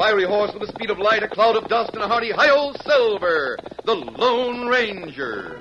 fiery horse with the speed of light, a cloud of dust, and a hearty hi-yo Silver, the Lone Ranger.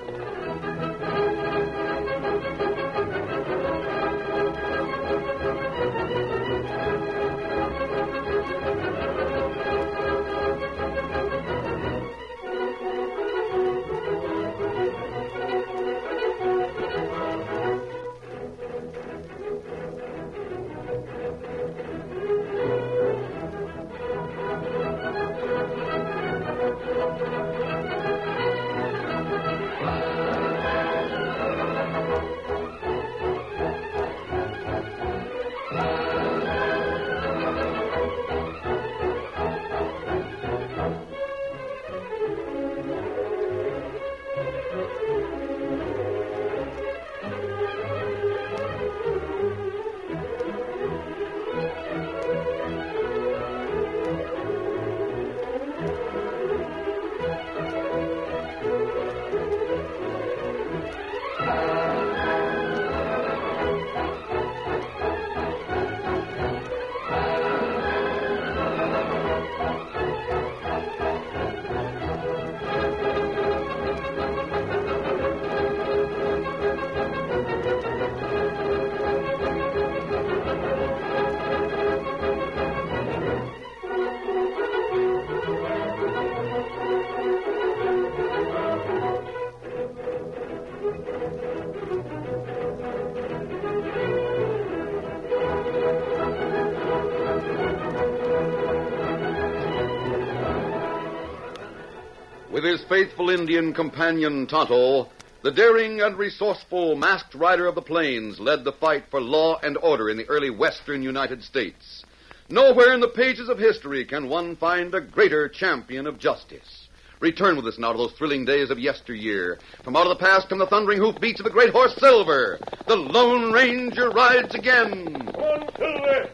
With his faithful Indian companion Tonto, the daring and resourceful masked rider of the plains led the fight for law and order in the early western United States. Nowhere in the pages of history can one find a greater champion of justice. Return with us now to those thrilling days of yesteryear. From out of the past come the thundering hoofbeats of the great horse Silver. The Lone Ranger rides again. Come on, Silver!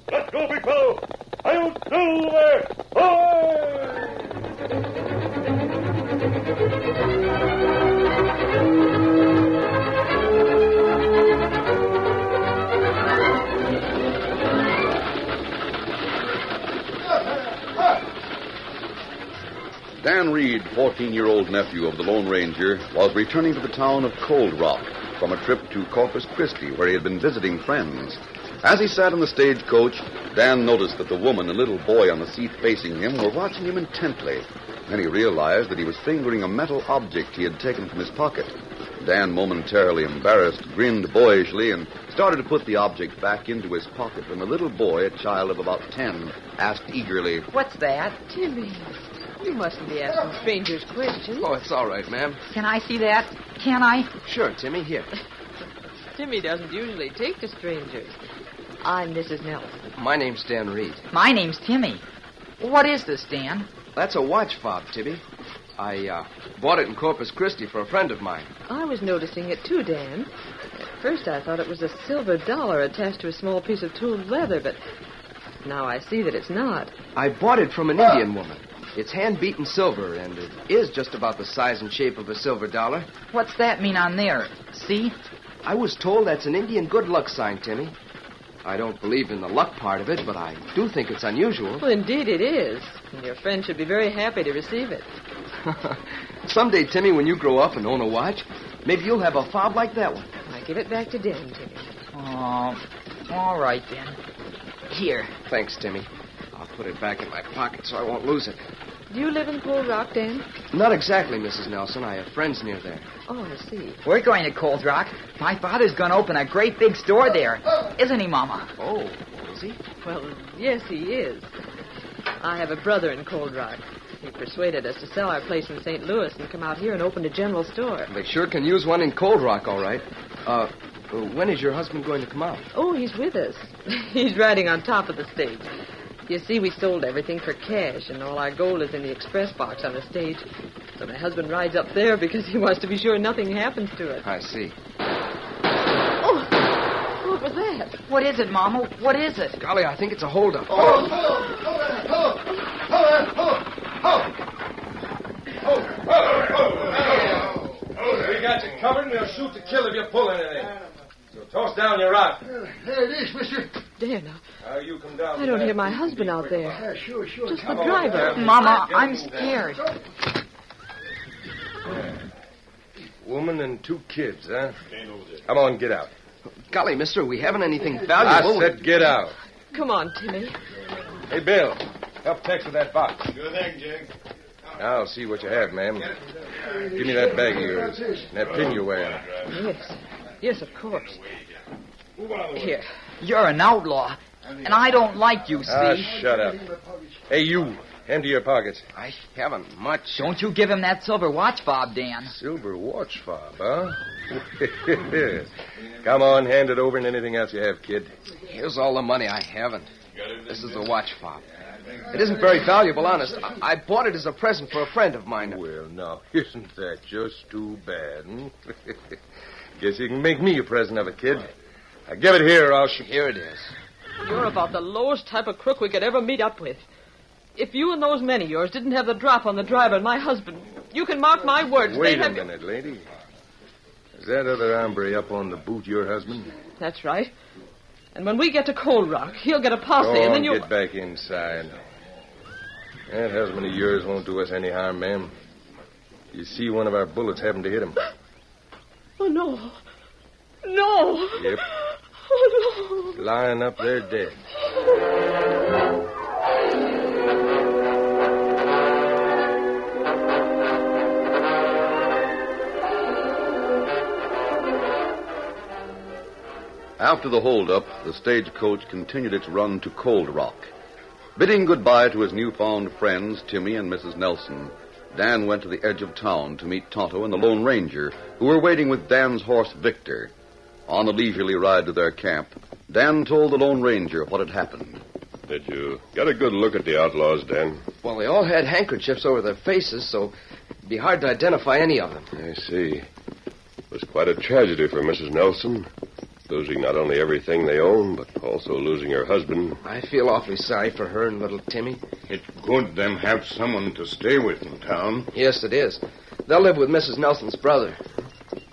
Let's go, big fellow! Hi-yo, Silver! Ahoy! Dan Reed, 14-year-old nephew of the Lone Ranger, was returning to the town of Cold Rock from a trip to Corpus Christi, where he had been visiting friends. As he sat in the stagecoach, Dan noticed that the woman and little boy on the seat facing him were watching him intently. Then he realized that he was fingering a metal object he had taken from his pocket. Dan, momentarily embarrassed, grinned boyishly and started to put the object back into his pocket when the little boy, a child of about 10, asked eagerly, "What's that?" Timmy, you mustn't be asking strangers questions. Oh, it's all right, ma'am. Can I see that? Can I? Sure, Timmy, here. Timmy doesn't usually take to strangers. I'm Mrs. Nelson. My name's Dan Reed. My name's Timmy. What is this, Dan? That's a watch fob, Timmy. I bought it in Corpus Christi for a friend of mine. I was noticing it too, Dan. At first I thought it was a silver dollar attached to a small piece of tooled leather, but now I see that it's not. I bought it from an Indian woman. It's hand-beaten silver, and it is just about the size and shape of a silver dollar. What's that mean on there? See? I was told that's an Indian good luck sign, Timmy. I don't believe in the luck part of it, but I do think it's unusual. Well, indeed it is. And your friend should be very happy to receive it. Someday, Timmy, when you grow up and own a watch, maybe you'll have a fob like that one. I give it back to Dan, Timmy. Oh, all right, then. Here. Thanks, Timmy. I'll put it back in my pocket so I won't lose it. Do you live in Cold Rock, Dan? Not exactly, Mrs. Nelson. I have friends near there. Oh, I see. We're going to Cold Rock. My father's going to open a great big store there. Isn't he, Mama? Oh, is he? Well, yes, he is. I have a brother in Cold Rock. He persuaded us to sell our place in St. Louis and come out here and open a general store. They sure can use one in Cold Rock, all right. When is your husband going to come out? Oh, he's with us. He's riding on top of the stage. You see, we sold everything for cash, and all our gold is in the express box on the stage. So my husband rides up there because he wants to be sure nothing happens to it. I see. Oh, what was that? What is it, Mama? What is it? Golly, I think it's a holdup. We got you covered, and we'll shoot to kill if you pull anything. So toss down your rod. There it is, mister. there now. You come down. I don't hear my husband out there. Yeah, sure. Just the driver. Mama, I'm scared. Woman and 2 kids, huh? Come on, get out. Golly, mister, we haven't anything I valuable. said get out. Come on, Timmy. Hey, Bill, help Tex with that box. Sure thing, Jake. I'll see what you have, ma'am. Give me that bag of yours and that pin you're wearing. Yes. Yes, of course. Here. You're an outlaw, and I don't like you, Ah, see? shut up. Hey, you, empty your pockets. I haven't much. Don't you give him that silver watch fob, Dan. Silver watch fob, huh? Come on, hand it over and anything else you have, kid. Here's all the money I haven't. This is the watch fob. It isn't very valuable, honest. I bought it as a present for a friend of mine. Well, now, isn't that just too bad, hmm? Guess you can make me a present of it, kid. Now, give it here or I'll shoot. Here it is. You're about the lowest type of crook we could ever meet up with. If you and those men of yours didn't have the drop on the driver and my husband, you can mark my words. Wait they'd a have... minute, lady. Is that other hombre up on the boot your husband? That's right. And when we get to Cold Rock, he'll get a posse, Go and on, then you'll... get back inside. That husband of yours won't do us any harm, ma'am. You see one of our bullets happen to hit him. Oh, no. No. Yep. Oh, no. Lying up there dead. After the holdup, the stagecoach continued its run to Cold Rock. Bidding goodbye to his newfound friends, Timmy and Mrs. Nelson, Dan went to the edge of town to meet Tonto and the Lone Ranger, who were waiting with Dan's horse, Victor. On the leisurely ride to their camp, Dan told the Lone Ranger what had happened. Did you get a good look at the outlaws, Dan? Well, they all had handkerchiefs over their faces, so it'd be hard to identify any of them. I see. It was quite a tragedy for Mrs. Nelson. Losing not only everything they own, but also losing her husband. I feel awfully sorry for her and little Timmy. It's good them have someone to stay with in town. Yes, it is. They'll live with Mrs. Nelson's brother.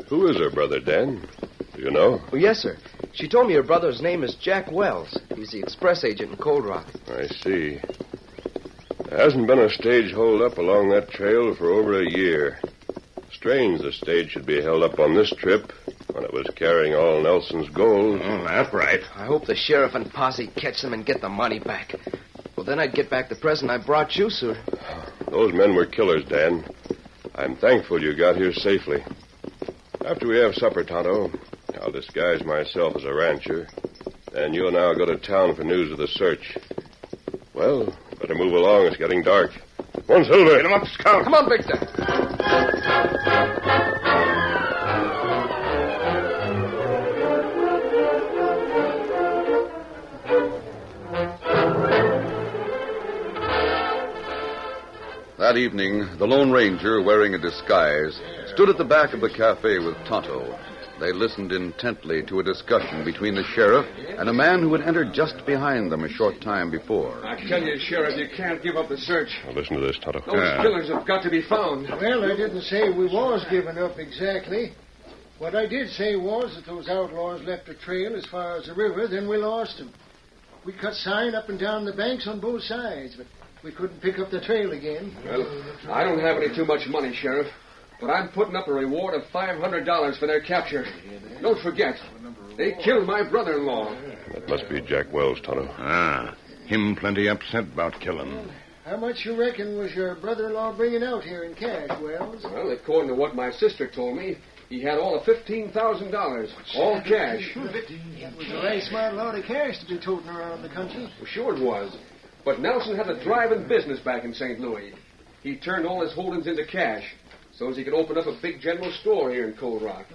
Who is her brother, Dan? Do you know? Oh, yes, sir. She told me her brother's name is Jack Wells. He's the express agent in Cold Rock. I see. There hasn't been a stage hold up along that trail for over a year. Strange the stage should be held up on this trip when it was carrying all Nelson's gold. Oh, that's right. I hope the sheriff and posse catch them and get the money back. Well, then I'd get back the present I brought you, sir. Those men were killers, Dan. I'm thankful you got here safely. After we have supper, Tonto, I'll disguise myself as a rancher. And you and I'll go to town for news of the search. Well, better move along. It's getting dark. One Silver. Get him up, Scout. Come on, Victor. That evening, the Lone Ranger, wearing a disguise, stood at the back of the cafe with Tonto. They listened intently to a discussion between the sheriff and a man who had entered just behind them a short time before. I tell you, Sheriff, you can't give up the search. Now listen to this, Tonto. Those killers have got to be found. Well, I didn't say we was giving up exactly. What I did say was that those outlaws left a trail as far as the river, then we lost them. We cut sign up and down the banks on both sides, but we couldn't pick up the trail again. Well, I don't have any too much money, Sheriff, but I'm putting up a reward of $500 for their capture. Don't forget, they killed my brother-in-law. That must be Jack Wells, Tonto. Ah, him plenty upset about killing. How much you reckon was your brother-in-law bringing out here in cash, Wells? Well, according to what my sister told me, he had all of $15,000, all cash. That was a right smart lot of cash to be toting around the country. Well, sure it was. But Nelson had a thriving business back in St. Louis. He turned all his holdings into cash so as he could open up a big general store here in Cold Rock.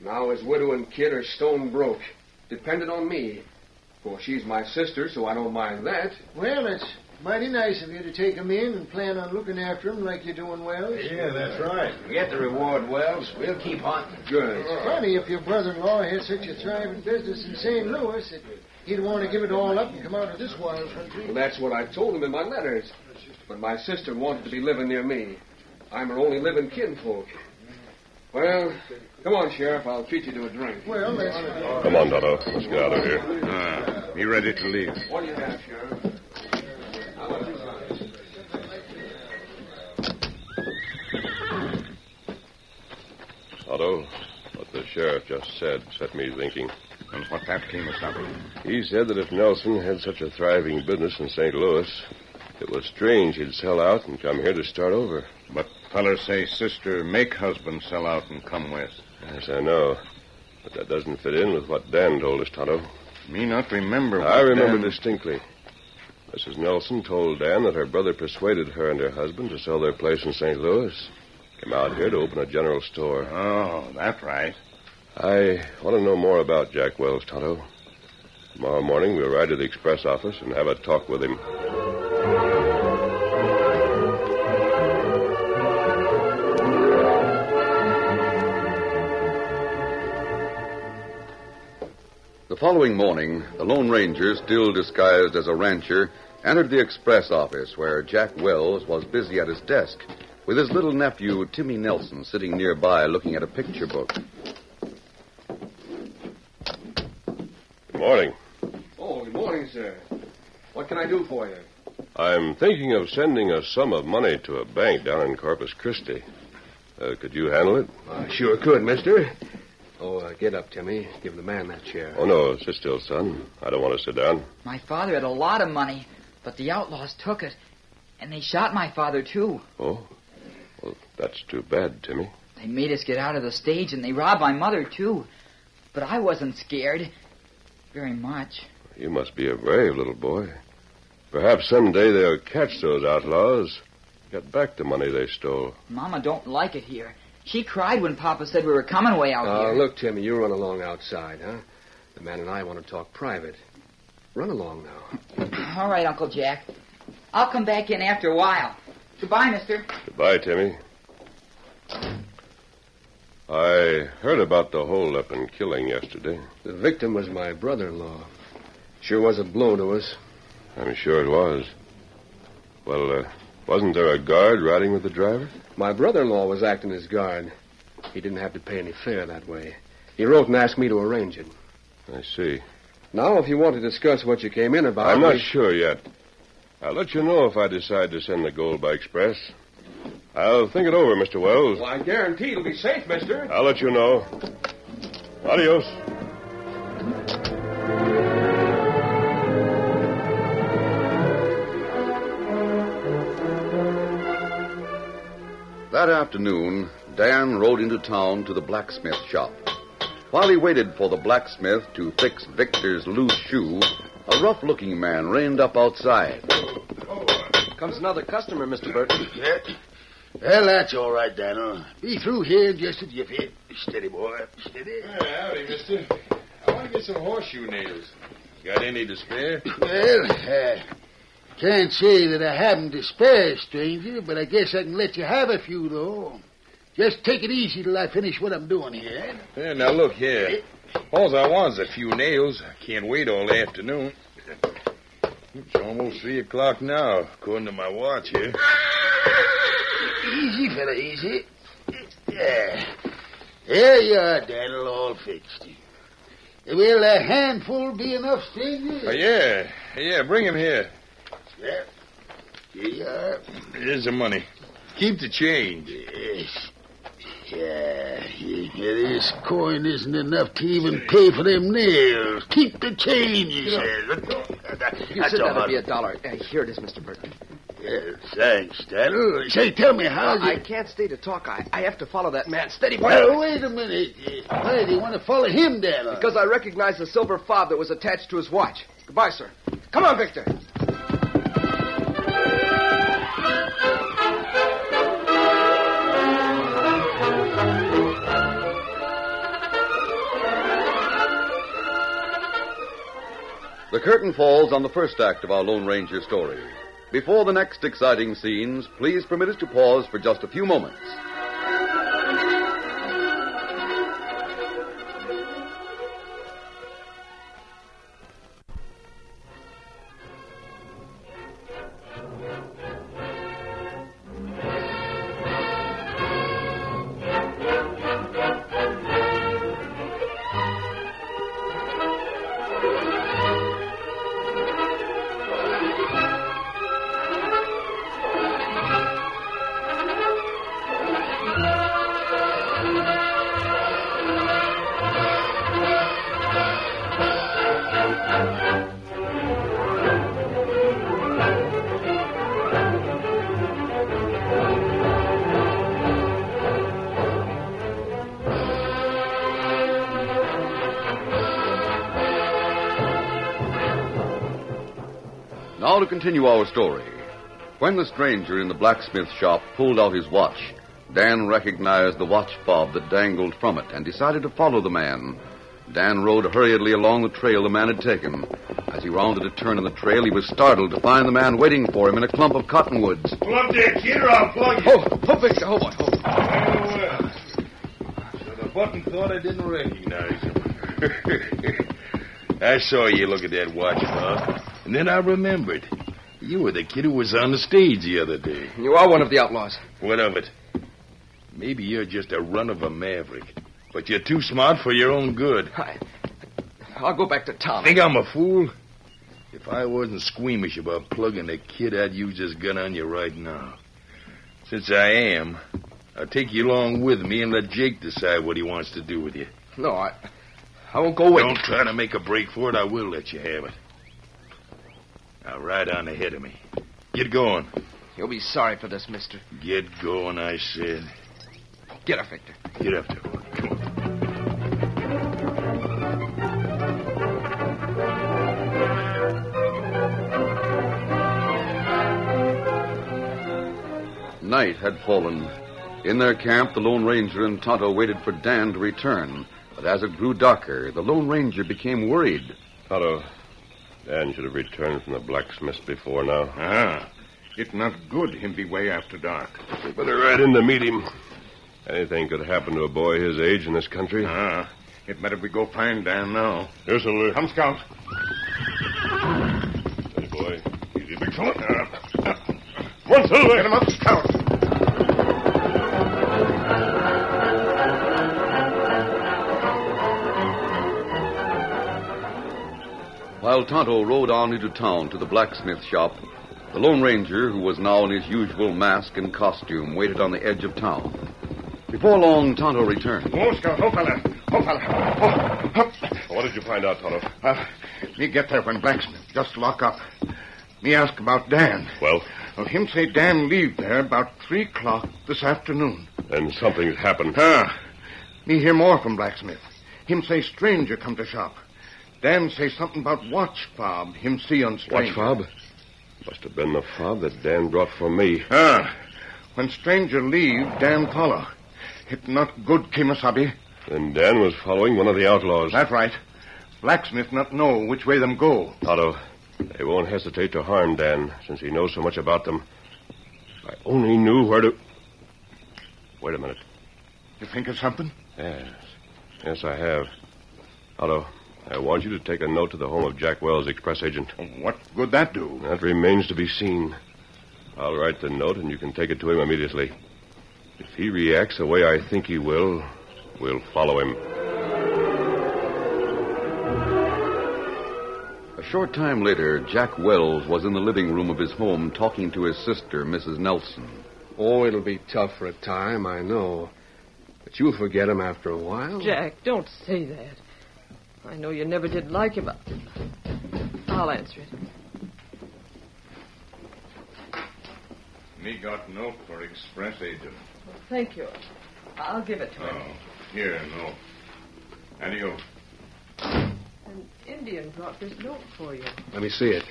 Now his widow and kid are stone broke, dependent on me. Of course, she's my sister, so I don't mind that. Well, it's mighty nice of you to take 'em in and plan on looking after 'em like you're doing, Wells. Yeah, that's right. Get the reward, Wells. We'll keep hunting. Good. It's funny if your brother-in-law had such a thriving business in St. Louis that he'd want to give it all up and come out of this wild country. Well, that's what I told him in my letters. But my sister wanted to be living near me. I'm her only living kinfolk. Well, come on, Sheriff. I'll treat you to a drink. Well, that's... Come on, Tonto. Let's get out of here. Be ready to leave. What do you have, Sheriff? How about you guys? Otto, what the sheriff just said set me thinking. And what that came us up. He said that if Nelson had such a thriving business in St. Louis, it was strange he'd sell out and come here to start over. But fellers say sister make husband sell out and come west. Yes, I know. But that doesn't fit in with what Dan told us, Tonto. Me not remember what I remember Dan... distinctly. Mrs. Nelson told Dan that her brother persuaded her and her husband to sell their place in St. Louis. Came out here to open a general store. Oh, that's right. I want to know more about Jack Wells, Tonto. Tomorrow morning we'll ride to the express office and have a talk with him. The following morning, the Lone Ranger, still disguised as a rancher, entered the express office where Jack Wells was busy at his desk, with his little nephew, Timmy Nelson, sitting nearby looking at a picture book. Good morning. Oh, good morning, sir. What can I do for you? I'm thinking of sending a sum of money to a bank down in Corpus Christi. Could you handle it? Sure could, mister. Oh, get up, Timmy. Give the man that chair. Oh, no, sit still, son. I don't want to sit down. My father had a lot of money, but the outlaws took it. And they shot my father, too. Oh? Well, that's too bad, Timmy. They made us get out of the stage, and they robbed my mother, too. But I wasn't scared. Very much. You must be a brave little boy. Perhaps someday they'll catch those outlaws, get back the money they stole. Mama don't like it here. She cried when Papa said we were coming way out here. Look, Timmy, you run along outside, huh? The man and I want to talk private. Run along now. All right, Uncle Jack. I'll come back in after a while. Goodbye, mister. Goodbye, Timmy. I heard about the holdup and killing yesterday. The victim was my brother-in-law. Sure was a blow to us. I'm sure it was. Well, wasn't there a guard riding with the driver? My brother-in-law was acting as guard. He didn't have to pay any fare that way. He wrote and asked me to arrange it. I see. Now, if you want to discuss what you came in about... I'm not sure yet. I'll let you know if I decide to send the gold by express. I'll think it over, Mr. Wells. Well, I guarantee it'll be safe, mister. I'll let you know. Adios. That afternoon, Dan rode into town to the blacksmith shop. While he waited for the blacksmith to fix Victor's loose shoe, a rough-looking man reined up outside. Comes another customer, Mr. Burton. Yeah. Well, that's all right, Daniel. Be through here just a jiffy. Steady, boy. Steady. Howdy, mister. I want to get some horseshoe nails. Got any to spare? Well, can't say that I haven't to spare, stranger, but I guess I can let you have a few, though. Just take it easy till I finish what I'm doing here. Yeah, now look here. All I want is a few nails. I can't wait all afternoon. It's almost 3 o'clock now, according to my watch here. Easy, fella, easy. Yeah. There you are, Daniel, all fixed. Will a handful be enough, stranger? Oh, yeah, bring him here. Yeah. Here you are. Here's the money. Keep the change. Yes. Yeah, this coin isn't enough to even pay for them nails. Keep the change, he says. You said that'd be $1. Here it is, Mr. Burton. Yeah, thanks, Daniel. Say, tell me how I can't stay to talk. I have to follow that man. Steady, boy. Well, wait a minute. Why do you want to follow him, Daniel? Because I recognize the silver fob that was attached to his watch. Goodbye, sir. Come on, Victor. The curtain falls on the first act of our Lone Ranger story. Before the next exciting scenes, please permit us to pause for just a few moments. Now to continue our story. When the stranger in the blacksmith shop pulled out his watch, Dan recognized the watch fob that dangled from it and decided to follow the man. Dan rode hurriedly along the trail the man had taken. As he rounded a turn in the trail, he was startled to find the man waiting for him in a clump of cottonwoods. Pull up there, kid, or I'll plug you. Oh, Victor, hold on. Oh, well. So the button thought I didn't recognize him. I saw you look at that watch, Bob, and then I remembered. You were the kid who was on the stage the other day. You are one of the outlaws. What of it? Maybe you're just a run of a maverick, but you're too smart for your own good. I'll go back to town. Think I'm a fool? If I wasn't squeamish about plugging the kid, I'd use this gun on you right now. Since I am, I'll take you along with me and let Jake decide what he wants to do with you. No, I won't go with you. Don't try to make a break for it. I will let you have it. Now, ride on ahead of me. Get going. You'll be sorry for this, mister. Get going, I said. Get up, Victor. Get up there. Come on. Night had fallen. In their camp, the Lone Ranger and Tonto waited for Dan to return. But as it grew darker, the Lone Ranger became worried. Tonto, Dan should have returned from the blacksmith before now. Ah, it's not good him be way after dark. We better ride in to meet him. Anything could happen to a boy his age in this country. Ah, it better we go find Dan now. Yes, sir. Come, Scout. Hey, boy. Easy, big fella. One, Silver. Get him up, Scout. While Tonto rode on into town to the blacksmith shop, the Lone Ranger, who was now in his usual mask and costume, waited on the edge of town. Before long, Tonto returned. Oh, Scout. Oh, fella. Oh, fella. Oh, up. What did you find out, Tonto? Me get there when blacksmith just lock up. Me ask about Dan. Well, him say Dan leave there about 3 o'clock this afternoon. then something's happened. Me hear more from blacksmith. Him say stranger come to shop. Dan say something about watch fob him see on stranger. Watch fob? Must have been the fob that Dan brought for me. When stranger leave, Dan follow. It not good, Kimasabi. Then Dan was following one of the outlaws. That's right. Blacksmith not know which way them go. Tonto, they won't hesitate to harm Dan, since he knows so much about them. If I only knew where to... Wait a minute. You think of something? Yes, I have. Tonto, I want you to take a note to the home of Jack Wells, express agent. What good that do? That remains to be seen. I'll write the note, and you can take it to him immediately. If he reacts the way I think he will, we'll follow him. A short time later, Jack Wells was in the living room of his home talking to his sister, Mrs. Nelson. Oh, it'll be tough for a time, I know. But you'll forget him after a while. Jack, don't say that. I know you never did like him. I'll answer it. Me got note for express agent. Well, thank you. I'll give it to him. Here, note. And you? An Indian brought this note for you. Let me see it.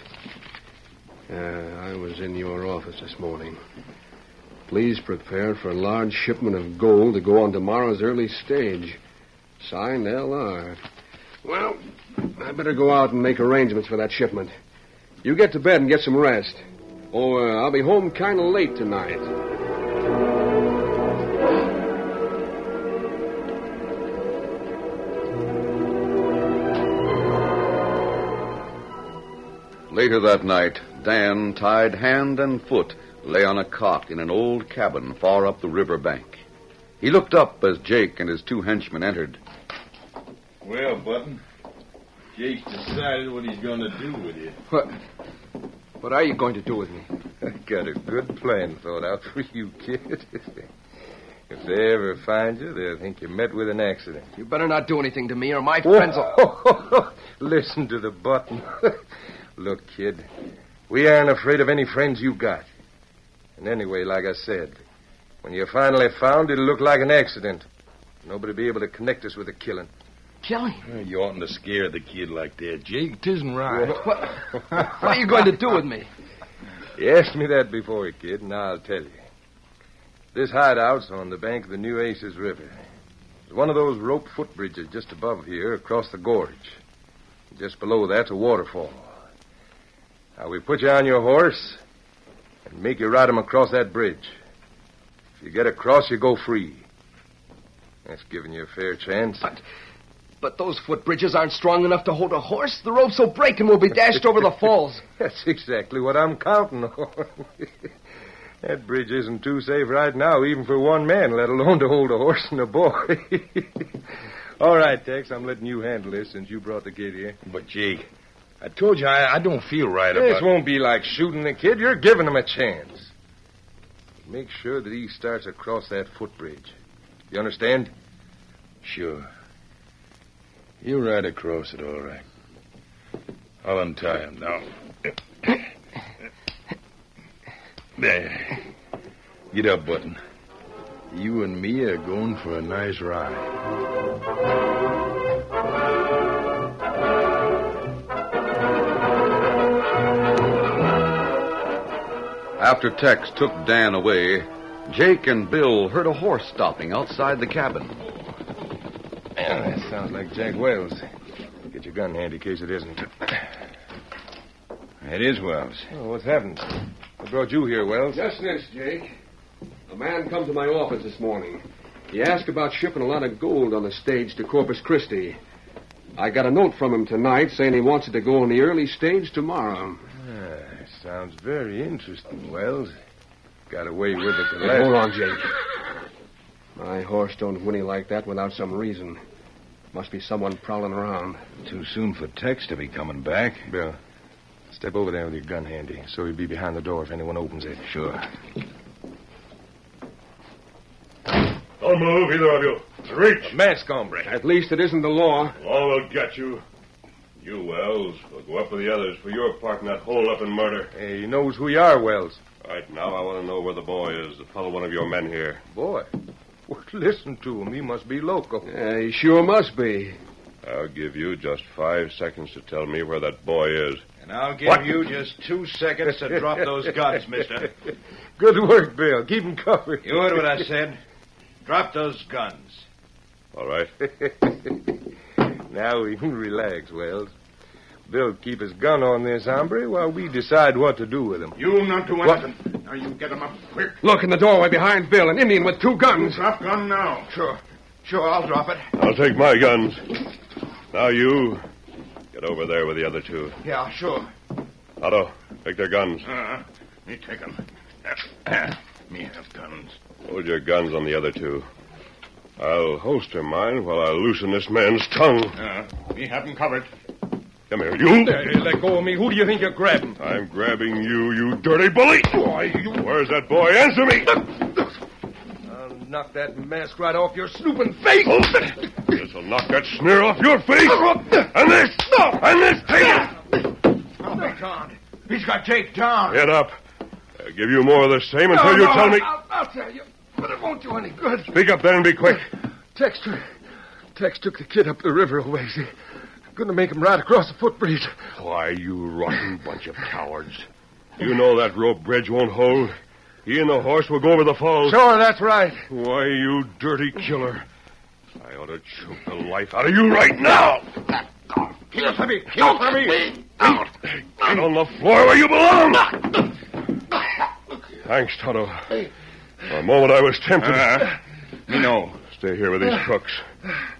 I was in your office this morning. Please prepare for a large shipment of gold to go on tomorrow's early stage. Signed L.R. Well, I better go out and make arrangements for that shipment. You get to bed and get some rest. Oh, I'll be home kind of late tonight. Later that night, Dan, tied hand and foot, lay on a cot in an old cabin far up the river bank. He looked up as Jake and his 2 henchmen entered. Well, Button, Jake's decided what he's going to do with you. What are you going to do with me? I got a good plan thought out for you, kid. If they ever find you, they'll think you met with an accident. You better not do anything to me or my friends will... Listen to the button. Look, kid, we aren't afraid of any friends you got. And anyway, like I said, when you're finally found, it'll look like an accident. Nobody'll be able to connect us with a killing. Killing? You oughtn't to scare the kid like that, Jake. 'Tisn't right. What are you going to do with me? You asked me that before, kid, and I'll tell you. This hideout's on the bank of the New Aces River. There's one of those rope footbridges just above here across the gorge. Just below that's a waterfall. Now, we put you on your horse and make you ride him across that bridge. If you get across, you go free. That's giving you a fair chance. But those footbridges aren't strong enough to hold a horse. The rope's will break and we'll be dashed over the falls. That's exactly what I'm counting on. That bridge isn't too safe right now, even for one man, let alone to hold a horse and a boy. All right, Tex, I'm letting you handle this since you brought the kid here. But, Jake, I told you I don't feel right about... This won't be like shooting the kid. You're giving him a chance. Make sure that he starts across that footbridge. You understand? Sure. You'll ride across it, all right. I'll untie him now. There. Get up, Button. You and me are going for a nice ride. After Tex took Dan away, Jake and Bill heard a horse stopping outside the cabin. Yeah, that sounds like Jack Wells. Get your gun handy in case it isn't. It is Wells. Oh, what's happened? What brought you here, Wells? Just this, Jake. A man come to my office this morning. He asked about shipping a lot of gold on the stage to Corpus Christi. I got a note from him tonight saying he wants it to go on the early stage tomorrow. Sounds very interesting, Wells. Got away with it Hey, hold on, Jake. My horse don't whinny like that without some reason. Must be someone prowling around. Too soon for Tex to be coming back. Bill, step over there with your gun handy so he'll be behind the door if anyone opens it. Sure. Don't move, either of you. Reach. Mask, hombre. At least it isn't the law. Law will get you. You, Wells, will go up with the others for your part in that hold-up and murder. Hey, he knows who you are, Wells. Right now, I want to know where the boy is, the fellow one of your men here. Boy? Well, listen to him. He must be loco. Yeah, he sure must be. I'll give you just 5 seconds to tell me where that boy is. And I'll give you just 2 seconds to drop those guns, mister. Good work, Bill. Keep him covered. You heard what I said. Drop those guns. All right. Now we can relax, Wells. Bill, keep his gun on this hombre while we decide what to do with him. You not do anything. Now you get him up quick. Look in the doorway behind Bill, an Indian with 2 guns. Drop gun now. Sure, I'll drop it. I'll take my guns. Now you get over there with the other 2. Yeah, sure. Otto, take their guns. Me take them. Me have guns. Hold your guns on the other 2. I'll holster mine while I loosen this man's tongue. Me have them covered. Come here, you. Hey, let go of me. Who do you think you're grabbing? I'm grabbing you, you dirty bully. Why, you... Where's that boy? Answer me. I'll knock that mask right off your snooping face. This'll knock that sneer off your face. And this. And this. Take it. Oh, my God. He's got Jake down. Get up. I'll give you more of the same until you tell me. I'll tell you. But it won't do any good. Speak up then and be quick. Tex took the kid up the river a ways. Going to make him ride across the footbridge. Why, you rotten bunch of cowards. You know that rope bridge won't hold. He and the horse will go over the falls. Sure, that's right. Why, you dirty killer. I ought to choke the life out of you right now. Heel for me. Heel for me. Out. Get on the floor where you belong. Thanks, Tonto. For a moment I was tempted. Me know. Stay here with these crooks.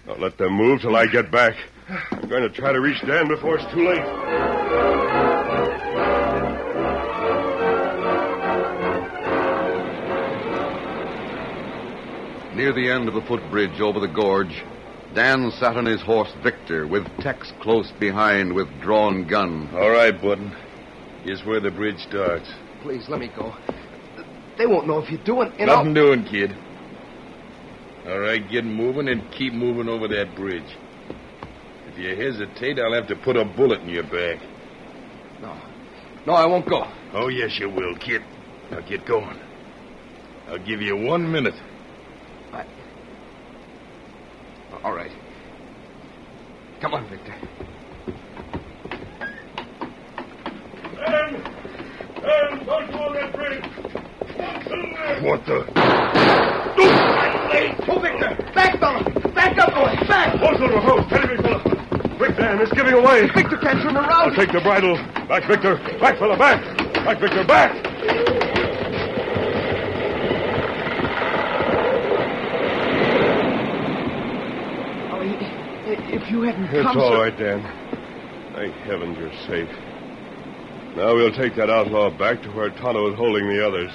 Don't let them move till I get back. I'm going to try to reach Dan before it's too late. Near the end of the footbridge over the gorge, Dan sat on his horse Victor with Tex close behind with drawn gun. All right, Button. Here's where the bridge starts. Please, let me go. They won't know if you're doing... Nothing doing, kid. All right, get moving and keep moving over that bridge. If If you hesitate, I'll have to put a bullet in your back. No, I won't go. Oh, yes, you will, kid. Now get going. I'll give you 1 minute. All right. Come on, Victor. Don't go on that bridge. What the? Oh, Victor! Back, fella! Back up, boy! Back! Horse over hose. Steady me, fella. Quick, Dan, it's giving away. Victor can't turn around. I'll take the bridle. Back, Victor. Back, fella, back. Back, Victor, back. If you hadn't It's come, all sir... right, Dan. Thank heavens you're safe. Now we'll take that outlaw back to where Tonto is holding the others.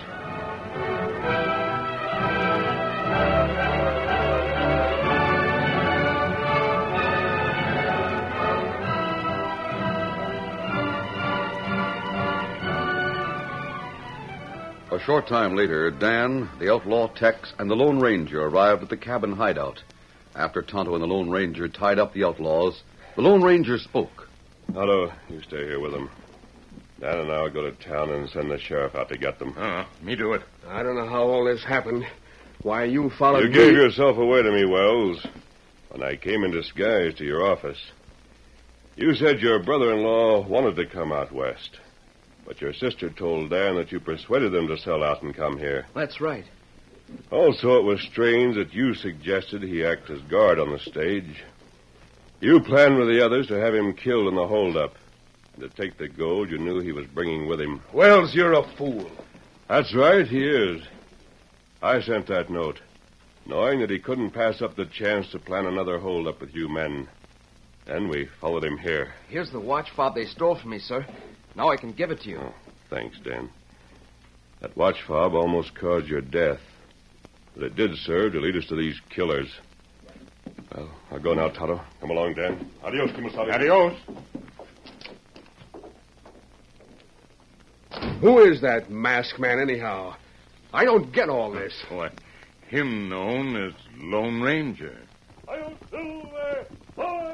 A short time later, Dan, the outlaw Tex, and the Lone Ranger arrived at the cabin hideout. After Tonto and the Lone Ranger tied up the outlaws, the Lone Ranger spoke. Tonto, you stay here with them. Dan and I will go to town and send the sheriff out to get them. Me do it. I don't know how all this happened. Why, you followed You me... gave yourself away to me, Wells, when I came in disguise to your office. You said your brother-in-law wanted to come out west, but your sister told Dan that you persuaded them to sell out and come here. That's right. Also, it was strange that you suggested he act as guard on the stage. You planned with the others to have him killed in the holdup, and to take the gold you knew he was bringing with him. Wells, you're a fool. That's right, he is. I sent that note, knowing that he couldn't pass up the chance to plan another holdup with you men. Then we followed him here. Here's the watch fob they stole from me, sir. Now I can give it to you. Oh, thanks, Dan. That watch fob almost caused your death, but it did serve to lead us to these killers. Well, I'll go now, Tonto. Come along, Dan. Adios, Kimasabi. Adios. Who is that masked man, anyhow? I don't get all this. Why, him known as Lone Ranger. Adios, Silver. Hoy!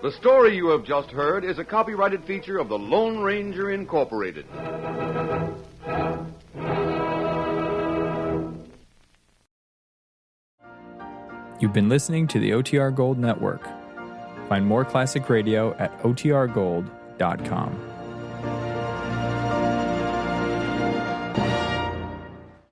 The story you have just heard is a copyrighted feature of the Lone Ranger Incorporated. You've been listening to the OTR Gold Network. Find more classic radio at otrgold.com.